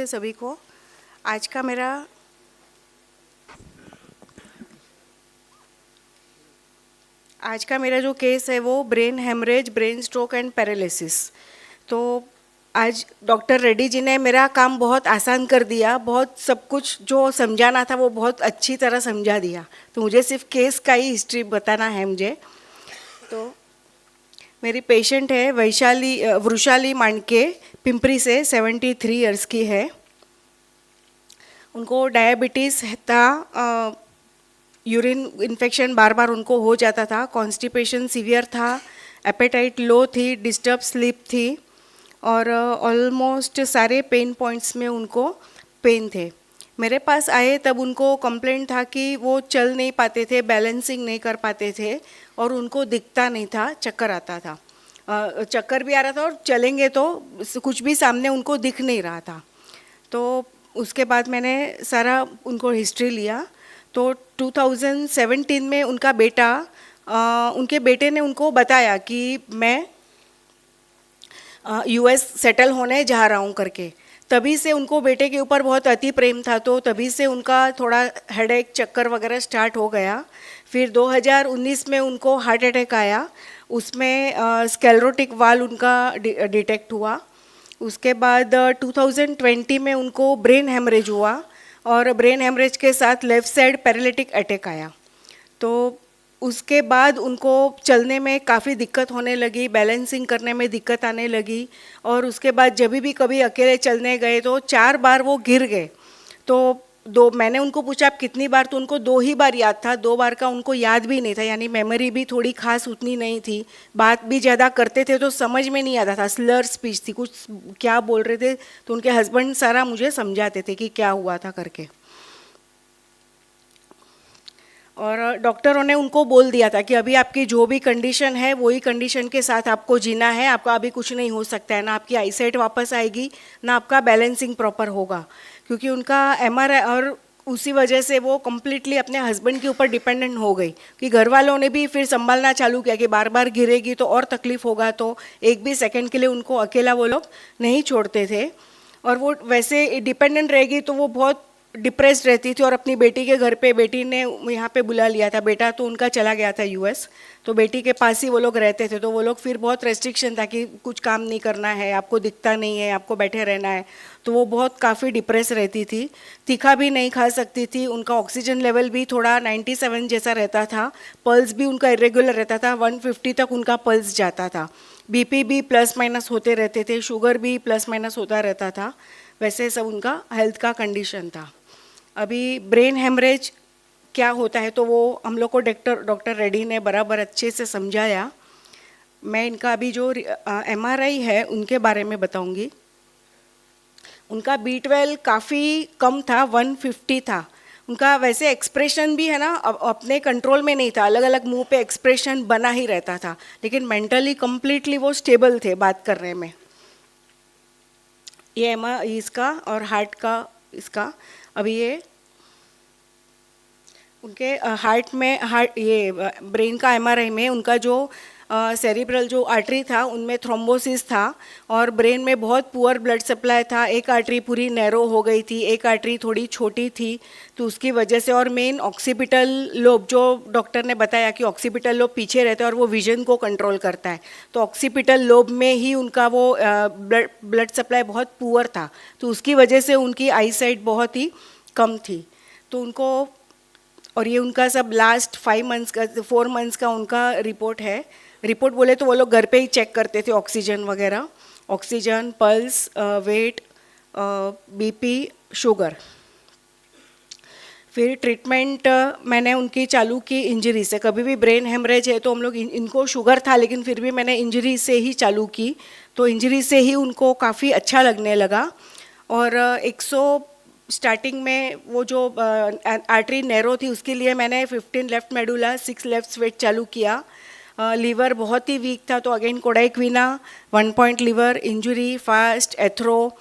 नमस्ते सभी को। आज का मेरा जो केस है वो brain haemorrhage, brain stroke and paralysis. तो आज डॉक्टर रेड्डी जी ने मेरा काम बहुत आसान कर दिया, बहुत सब कुछ जो समझाना था वो बहुत अच्छी तरह समझा दिया। तो मुझे सिर्फ केस का ही हिस्ट्री बताना है मुझे। तो मेरी पेशेंट है वृषाली मांडके, पिंपरी से, 73 इयर्स की है। उनको डायबिटीज़ था, यूरिन इन्फेक्शन बार बार उनको हो जाता था, कॉन्स्टिपेशन सीवियर था, एपेटाइट लो थी, डिस्टर्ब स्लीप थी और ऑलमोस्ट सारे पेन पॉइंट्स में उनको पेन थे। मेरे पास आए तब उनको कंप्लेंट था कि वो चल नहीं पाते थे, बैलेंसिंग नहीं कर पाते थे और उनको दिखता नहीं था, चक्कर आता था। चक्कर भी आ रहा था और चलेंगे तो कुछ भी सामने उनको दिख नहीं रहा था। तो उसके बाद मैंने सारा उनको हिस्ट्री लिया। तो 2017 में उनके बेटे ने उनको बताया कि मैं यूएस सेटल होने जा रहा हूँ करके। तभी से उनको बेटे के ऊपर बहुत अति प्रेम था, तो तभी से उनका थोड़ा हेडेक, चक्कर वगैरह स्टार्ट हो गया। फिर 2019 में उनको हार्ट अटैक आया, उसमें स्क्लेरोटिक वाल्व उनका डिटेक्ट हुआ। उसके बाद 2020 में उनको ब्रेन हेमरेज हुआ और ब्रेन हेमरेज के साथ लेफ़्ट साइड पैरालिटिक अटैक आया। तो उसके बाद उनको चलने में काफ़ी दिक्कत होने लगी, बैलेंसिंग करने में दिक्कत आने लगी और उसके बाद जब भी कभी अकेले चलने गए तो 4 बार वो गिर गए। तो मैंने उनको पूछा आप कितनी बार, तो उनको 2 ही बार याद था, 2 बार का उनको याद भी नहीं था, यानी मेमोरी भी थोड़ी खास उतनी नहीं थी। बात भी ज़्यादा करते थे तो समझ में नहीं आता था, स्लर स्पीच थी, कुछ क्या बोल रहे थे तो उनके हस्बैंड सारा मुझे समझाते थे कि क्या हुआ था करके। और डॉक्टरों ने उनको बोल दिया था कि अभी आपकी जो भी कंडीशन है वही कंडीशन के साथ आपको जीना है, आपका अभी कुछ नहीं हो सकता है, ना आपकी आईसाइट वापस आएगी, ना आपका बैलेंसिंग प्रॉपर होगा, क्योंकि उनका एमआरआई और उसी वजह से वो कम्प्लीटली अपने हस्बैंड के ऊपर डिपेंडेंट हो गई कि घर वालों ने भी फिर संभालना चालू किया कि बार बार गिरेगी तो और तकलीफ होगा, तो एक भी सेकंड के लिए उनको अकेला वो लोग नहीं छोड़ते थे। और वो वैसे डिपेंडेंट रहेगी तो वो बहुत डिप्रेस्ड रहती थी और अपनी बेटी के घर पे, बेटी ने यहाँ पे बुला लिया था, बेटा तो उनका चला गया था यूएस, तो बेटी के पास ही वो लोग रहते थे। तो वो लोग फिर बहुत रेस्ट्रिक्शन था कि कुछ काम नहीं करना है, आपको दिखता नहीं है, आपको बैठे रहना है, तो वो बहुत काफ़ी डिप्रेस रहती थी, तीखा भी नहीं खा सकती थी, उनका ऑक्सीजन लेवल भी थोड़ा 97 जैसा रहता था, पल्स भी उनका इरेगुलर रहता था, 150 तक उनका पल्स जाता था, बीपी भी प्लस माइनस होते रहते थे, शुगर भी प्लस माइनस होता रहता था, वैसे सब उनका हेल्थ का कंडीशन था। अभी ब्रेन हेमरेज क्या होता है तो वो हम लोग को डॉक्टर रेड्डी ने बराबर अच्छे से समझाया। मैं इनका अभी जो एमआरआई है उनके बारे में बताऊंगी। उनका B12 काफ़ी कम था, 150 था। उनका वैसे एक्सप्रेशन भी है ना अपने कंट्रोल में नहीं था, अलग अलग मुंह पे एक्सप्रेशन बना ही रहता था, लेकिन मेंटली कम्प्लीटली वो स्टेबल थे बात करने में। ये इसका और हार्ट का इसका अभी ये उनके ये ब्रेन का एमआरआई में उनका जो सेरिब्रल जो आर्टरी था उनमें थ्रोम्बोसिस था और ब्रेन में बहुत पुअर ब्लड सप्लाई था, एक आर्टरी पूरी नैरो हो गई थी, एक आर्टरी थोड़ी छोटी थी, तो उसकी वजह से। और मेन ऑक्सीपिटल लोब, जो डॉक्टर ने बताया कि ऑक्सीपिटल लोब पीछे रहता है और वो विजन को कंट्रोल करता है, तो ऑक्सीपिटल लोब में ही उनका वो ब्लड सप्लाई बहुत पुअर था, तो उसकी वजह से उनकी आई साइट बहुत ही कम थी। तो उनको, और ये उनका सब लास्ट 4 मंथ्स का उनका रिपोर्ट है। रिपोर्ट बोले तो वो लोग घर पे ही चेक करते थे ऑक्सीजन वगैरह, oxygen, pulse, weight, BP, sugar. फिर ट्रीटमेंट मैंने उनकी चालू की इंजरी से। कभी भी ब्रेन हेमरेज है तो हम लोग इनको शुगर था लेकिन फिर भी मैंने इंजरी से ही चालू की, तो इंजरी से ही उनको काफ़ी अच्छा लगने लगा। और 100 स्टार्टिंग में वो जो आर्टरी नैरो थी उसके लिए मैंने 15 लेफ्ट मेडुला, 6 लेफ्ट स्वेट चालू किया। लीवर बहुत ही वीक था तो अगेन कोडाइक्विना, 1 पॉइंट लीवर, इंजुरी, फास्ट, एथ्रो,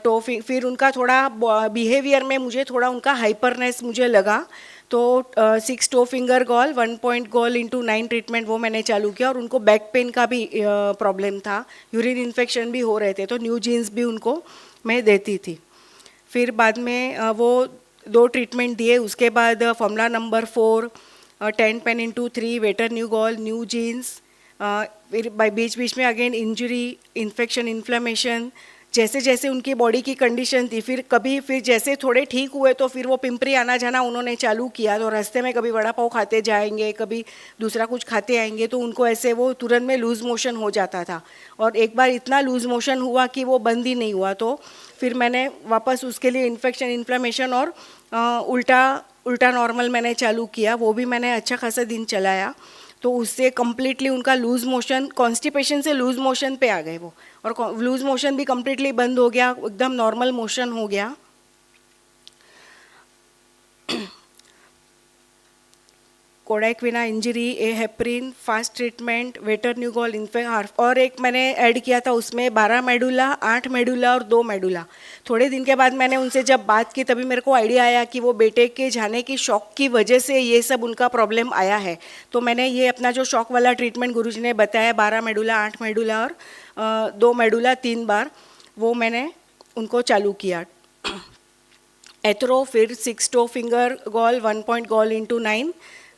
टोफी। फिर उनका थोड़ा बिहेवियर में मुझे थोड़ा उनका हाइपरनेस मुझे लगा, तो 6 टो फिंगर गॉल, 1 पॉइंट गॉल इंटू 9 ट्रीटमेंट वो मैंने चालू किया। और उनको बैक पेन का भी प्रॉब्लम था, यूरिन इन्फेक्शन भी हो रहे थे, तो न्यू जीन्स भी उनको मैं देती थी। फिर बाद में वो 2 ट्रीटमेंट दिए, उसके बाद फॉर्मूला नंबर 4, 10 पेन इंटू 3, वेटर न्यू गॉल, न्यू जीन्स, फिर बीच बीच में अगेन इंजरी, इन्फेक्शन, इन्फ्लेमेशन, जैसे जैसे उनकी बॉडी की कंडीशन थी। फिर जैसे थोड़े ठीक हुए तो फिर वो पिंपरी आना जाना उन्होंने चालू किया। तो रास्ते में कभी वड़ा पाव खाते जाएंगे, कभी दूसरा कुछ खाते आएंगे, तो उनको ऐसे वो तुरंत में लूज़ मोशन हो जाता था। और एक बार इतना लूज़ मोशन हुआ कि वो बंद ही नहीं हुआ। तो फिर मैंने वापस उसके लिए इन्फेक्शन, इन्फ्लेमेशन और उल्टा उल्टा नॉर्मल मैंने चालू किया। वो भी मैंने अच्छा खासा दिन चलाया। तो उससे कम्प्लीटली उनका लूज़ मोशन, कॉन्स्टिपेशन से लूज़ मोशन पे आ गए वो, और लूज़ मोशन भी कम्प्लीटली बंद हो गया, एकदम नॉर्मल मोशन हो गया। कोडैक्विना injury, a heparin, fast treatment, वेटर न्यूगॉल, इन्फेक्ट, और एक मैंने ऐड किया था उसमें 12 मेडुला, 8 मेडुला और 2 मेडुला। थोड़े दिन के बाद मैंने उनसे जब बात की तभी मेरे को आइडिया आया कि वो बेटे के जाने की शॉक की वजह से ये सब उनका प्रॉब्लम आया है। तो मैंने ये अपना जो शॉक वाला ट्रीटमेंट गुरुजी ने बताया, 12 मेडुला, 8 मेडुला और 2 मेडुला 3 बार, वो मैंने उनको चालू किया। एथरो, फिर 6 टो फिंगर गॉल, 1 पॉइंट गॉल इंटू 9,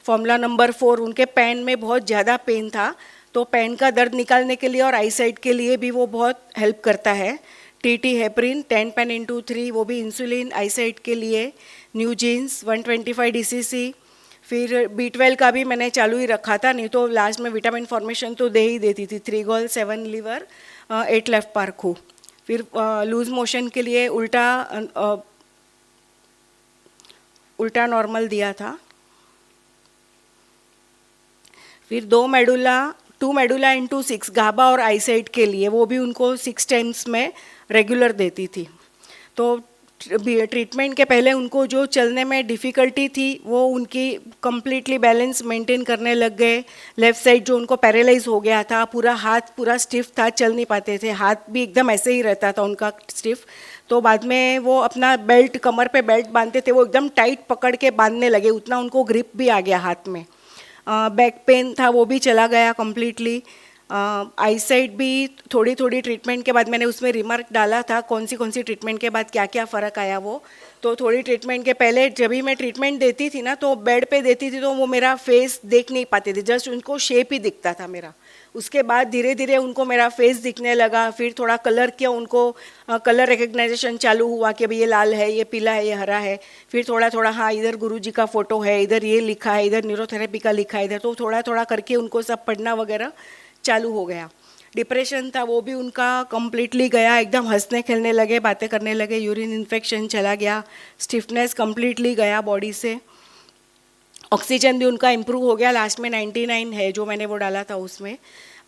फॉर्मूला नंबर 4। उनके पेन में बहुत ज़्यादा पेन था, तो पेन का दर्द निकालने के लिए और आई साइट के लिए भी वो बहुत हेल्प करता है। टीटी हेपरिन 10 पेन इंटू 3, वो भी इंसुलिन आई साइट के लिए। न्यू जीन्स 125 DCC। फिर B12 का भी मैंने चालू ही रखा था, नहीं तो लास्ट में विटामिन फॉर्मेशन तो दे ही देती थी। 3 गॉल, 7 लीवर, 8 लेफ्ट पार्कू। फिर लूज मोशन के लिए उल्टा नॉर्मल दिया था। फिर 2 मेडुला इंटू 6 गाबा और आईसाइट के लिए, वो भी उनको 6 टाइम्स में रेगुलर देती थी। तो ट्रीटमेंट के पहले उनको जो चलने में डिफ़िकल्टी थी वो उनकी कम्प्लीटली बैलेंस मेंटेन करने लग गए। लेफ़्ट साइड जो उनको पैरालाइज हो गया था, पूरा हाथ पूरा स्टिफ था, चल नहीं पाते थे, हाथ भी एकदम ऐसे ही रहता था उनका स्टिफ। तो बाद में वो अपना बेल्ट, कमर पे बेल्ट बांधते थे, वो एकदम टाइट पकड़ के बांधने लगे, उतना उनको ग्रिप भी आ गया हाथ में। बैक पेन था वो भी चला गया कम्प्लीटली। आई साइट भी थोड़ी थोड़ी ट्रीटमेंट के बाद मैंने उसमें रिमार्क डाला था कौन सी ट्रीटमेंट के बाद क्या क्या फ़र्क आया वो। तो थोड़ी ट्रीटमेंट के पहले जब भी मैं ट्रीटमेंट देती थी ना, तो बेड पे देती थी तो वो मेरा फेस देख नहीं पाते थे, जस्ट उनको शेप ही दिखता था मेरा। उसके बाद धीरे धीरे उनको मेरा फेस दिखने लगा। फिर थोड़ा कलर किया, उनको कलर रिकग्नाइजेशन चालू हुआ कि भाई ये लाल है, ये पीला है, ये हरा है। फिर थोड़ा थोड़ा, हाँ इधर गुरुजी का फ़ोटो है, इधर ये लिखा है, इधर न्यूरोथेरेपी का लिखा है, इधर, तो थोड़ा थोड़ा करके उनको सब पढ़ना वगैरह चालू हो गया। डिप्रेशन था वो भी उनका कम्प्लीटली गया, एकदम हंसने खेलने लगे, बातें करने लगे। यूरिन इन्फेक्शन चला गया, स्टिफनेस कम्प्लीटली गया बॉडी से। ऑक्सीजन भी उनका इम्प्रूव हो गया, लास्ट में 99 है जो मैंने वो डाला था उसमें।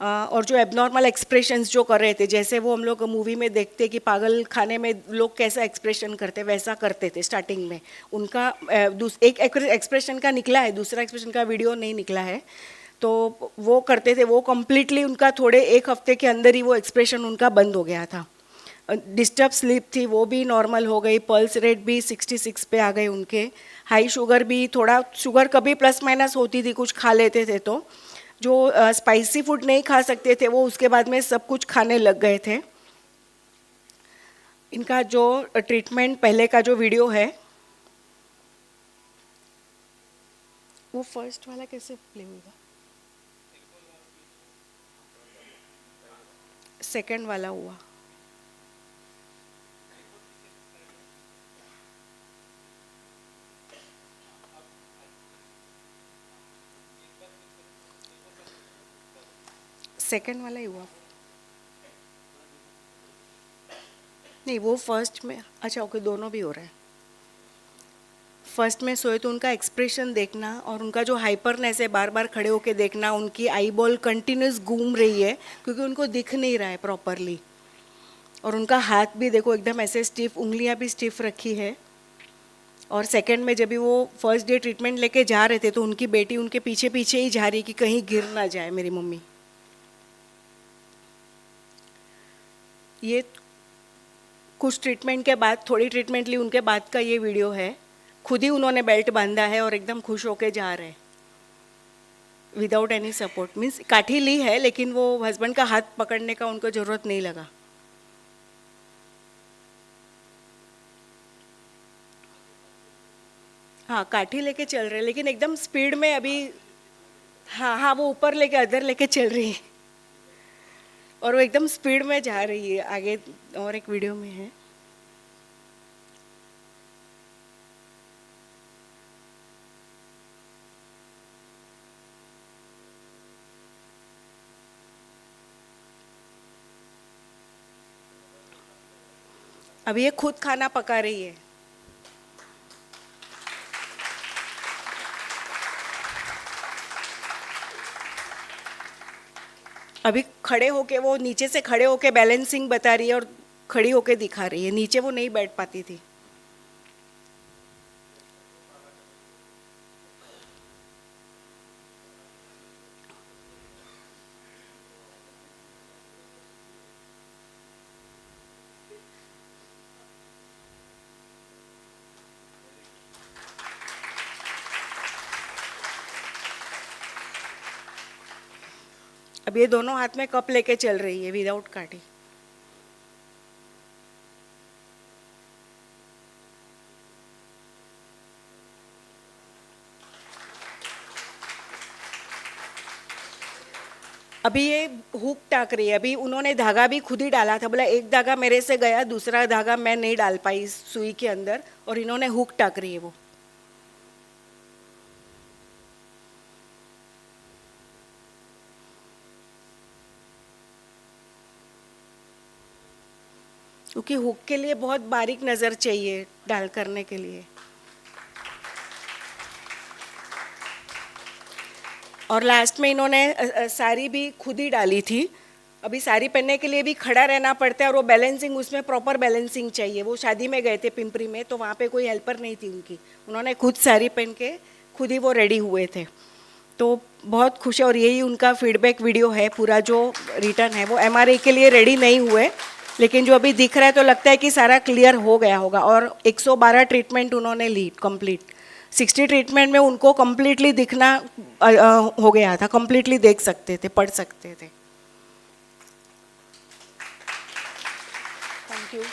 और जो एबनॉर्मल एक्सप्रेशंस जो कर रहे थे, जैसे वो हम लोग मूवी में देखते कि पागल खाने में लोग कैसा एक्सप्रेशन करते, वैसा करते थे स्टार्टिंग में। उनका एक एक्सप्रेशन का निकला है, दूसरा एक्सप्रेशन का वीडियो नहीं निकला है। तो वो करते थे, वो कम्प्लीटली उनका थोड़े 1 हफ्ते के अंदर ही वो एक्सप्रेशन उनका बंद हो गया था। डिस्टर्ब स्लीप थी वो भी नॉर्मल हो गई, पल्स रेट भी 66 पे आ गए उनके। हाई शुगर भी, थोड़ा शुगर कभी प्लस माइनस होती थी, कुछ खा लेते थे तो। जो स्पाइसी फूड नहीं खा सकते थे वो उसके बाद में सब कुछ खाने लग गए थे। इनका जो ट्रीटमेंट पहले का जो वीडियो है, वो फर्स्ट वाला कैसे प्ले होगा, सेकंड वाला हुआ। सेकंड वाला ही हुआ, नहीं वो फर्स्ट में, अच्छा ओके, दोनों भी हो रहा है। फर्स्ट में सोए तो उनका एक्सप्रेशन देखना, और उनका जो हाइपरनेस है, बार बार खड़े होके देखना, उनकी आई बॉल कंटिन्यूस घूम रही है क्योंकि उनको दिख नहीं रहा है प्रॉपरली। और उनका हाथ भी देखो एकदम ऐसे स्टिफ, उंगलियां भी स्टिफ रखी है। और सेकंड में जब भी वो फर्स्ट डे ट्रीटमेंट लेके जा रहे थे तो उनकी बेटी उनके पीछे पीछे ही जा रही कि कहीं गिर ना जाए मेरी मम्मी। ये कुछ ट्रीटमेंट के बाद, थोड़ी ट्रीटमेंट ली उनके बाद का ये वीडियो है। खुद ही उन्होंने बेल्ट बांधा है और एकदम खुश होके जा रहे हैं विदाउट एनी सपोर्ट। मीन्स काठी ली है लेकिन वो हस्बैंड का हाथ पकड़ने का उनको ज़रूरत नहीं लगा। हाँ काठी लेके चल रहे हैं, लेकिन एकदम स्पीड में अभी। हाँ हाँ, वो ऊपर लेके अदर लेके चल रही है और वो एकदम स्पीड में जा रही है आगे। और एक वीडियो में है। अभी ये खुद खाना पका रही है। अभी खड़े होके, वो नीचे से खड़े होके बैलेंसिंग बता रही है और खड़ी होके दिखा रही है। नीचे वो नहीं बैठ पाती थी। अब ये दोनों हाथ में कप लेके चल रही है विदाउट काठी। अभी ये हुक टाक रही है। अभी उन्होंने धागा भी खुद ही डाला था, बोला एक धागा मेरे से गया, दूसरा धागा मैं नहीं डाल पाई सुई के अंदर, और इन्होंने हुक टाक रही है वो। क्योंकि हुक के लिए बहुत बारीक नज़र चाहिए डाल करने के लिए। और लास्ट में इन्होंने साड़ी भी खुद ही डाली थी। अभी साड़ी पहनने के लिए भी खड़ा रहना पड़ता है और वो बैलेंसिंग, उसमें प्रॉपर बैलेंसिंग चाहिए। वो शादी में गए थे पिंपरी में, तो वहाँ पे कोई हेल्पर नहीं थी उनकी, उन्होंने खुद साड़ी पहन के खुद ही वो रेडी हुए थे। तो बहुत खुश है। और यही उनका फीडबैक वीडियो है पूरा जो रिटर्न है। वो एमआरआई के लिए रेडी नहीं हुए, लेकिन जो अभी दिख रहा है तो लगता है कि सारा क्लियर हो गया होगा। और 112 ट्रीटमेंट उन्होंने ली कंप्लीट। 60 ट्रीटमेंट में उनको कंप्लीटली दिखना हो गया था, कंप्लीटली देख सकते थे, पढ़ सकते थे। Thank you.